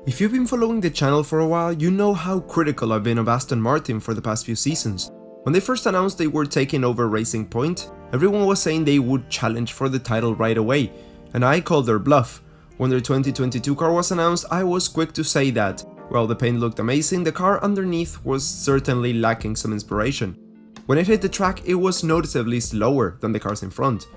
If you've been following the channel for a while, you know how critical I've been of Aston Martin for the past few seasons. When they first announced they were taking over Racing Point, everyone was saying they would challenge for the title right away, and I called their bluff. When their 2022 car was announced, I was quick to say that, while the paint looked amazing, the car underneath was certainly lacking some inspiration. When it hit the track, it was noticeably slower than the cars in front,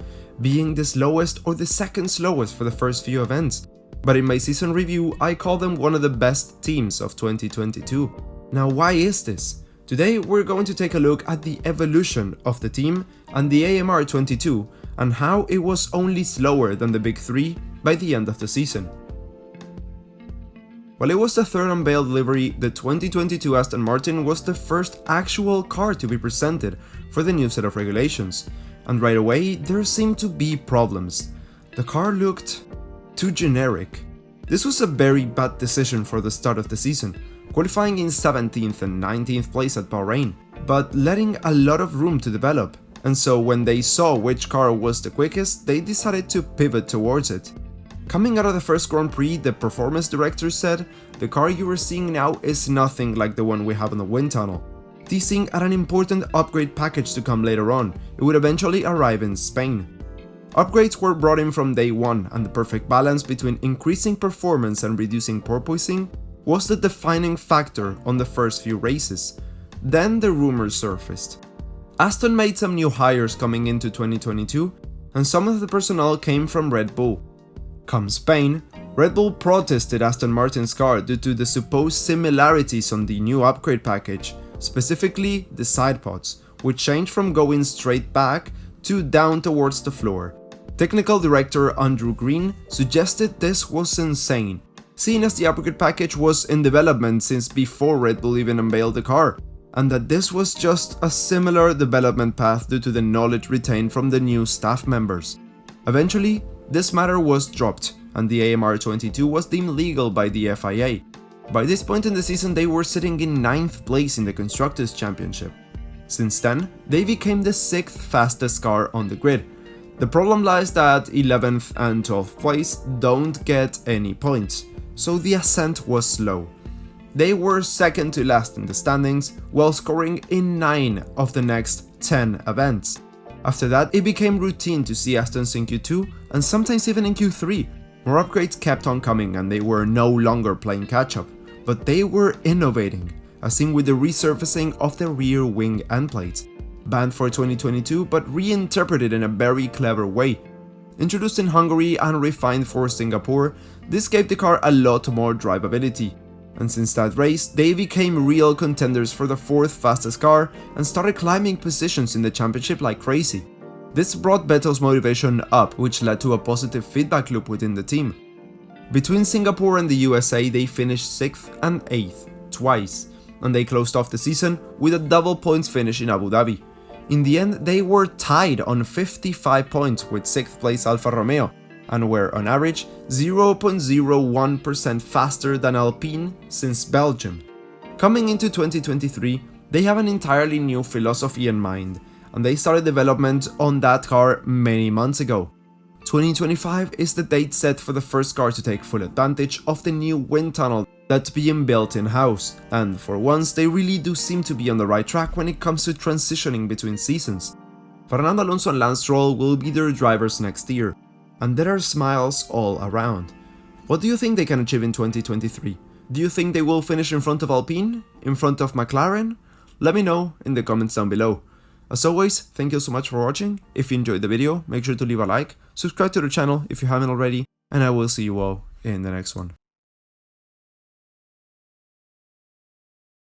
being the slowest or the second slowest for the first few events. But in my season review, I call them one of the best teams of 2022. Now, why is this? Today we're going to take a look at the evolution of the team and the AMR22 and how it was only slower than the big three by the end of the season. While it was the third unveiled livery, the 2022 Aston Martin was the first actual car to be presented for the new set of regulations, and right away there seemed to be problems. The car looked too generic. This was a very bad decision for the start of the season, qualifying in 17th and 19th place at Bahrain, but letting a lot of room to develop, and so when they saw which car was the quickest, they decided to pivot towards it. Coming out of the first Grand Prix, the performance director said, "The car you are seeing now is nothing like the one we have in the wind tunnel," teasing at an important upgrade package to come later on. It would eventually arrive in Spain. Upgrades were brought in from day one, and the perfect balance between increasing performance and reducing porpoising was the defining factor on the first few races. Then the rumors surfaced. Aston made some new hires coming into 2022, and some of the personnel came from Red Bull. Come Spain, Red Bull protested Aston Martin's car due to the supposed similarities on the new upgrade package, specifically the side pods, which changed from going straight back to down towards the floor. Technical director Andrew Green suggested this was insane, seeing as the upgrade package was in development since before Red Bull even unveiled the car, and that this was just a similar development path due to the knowledge retained from the new staff members. Eventually, this matter was dropped, and the AMR22 was deemed legal by the FIA. By this point in the season, they were sitting in 9th place in the Constructors' Championship. Since then, they became the 6th fastest car on the grid. The problem lies that 11th and 12th place don't get any points, so the ascent was slow. They were second to last in the standings, while scoring in 9 of the next 10 events. After that, it became routine to see Astons in Q2 and sometimes even in Q3. More upgrades kept on coming and they were no longer playing catch-up, but they were innovating, as seen with the resurfacing of the rear wing end plates. Banned for 2022 but reinterpreted in a very clever way. Introduced in Hungary and refined for Singapore, this gave the car a lot more drivability. And since that race, they became real contenders for the 4th fastest car and started climbing positions in the championship like crazy. This brought Vettel's motivation up, which led to a positive feedback loop within the team. Between Singapore and the USA, they finished 6th and 8th twice, and they closed off the season with a double points finish in Abu Dhabi. In the end, they were tied on 55 points with 6th place Alfa Romeo, and were on average 0.01% faster than Alpine since Belgium. Coming into 2023, they have an entirely new philosophy in mind, and they started development on that car many months ago. 2025 is the date set for the first car to take full advantage of the new wind tunnel that's being built in-house, and for once they really do seem to be on the right track when it comes to transitioning between seasons. Fernando Alonso and Lance Stroll will be their drivers next year, and there are smiles all around. What do you think they can achieve in 2023? Do you think they will finish in front of Alpine? In front of McLaren? Let me know in the comments down below. As always, thank you so much for watching. If you enjoyed the video, make sure to leave a like, subscribe to the channel if you haven't already, and I will see you all in the next one.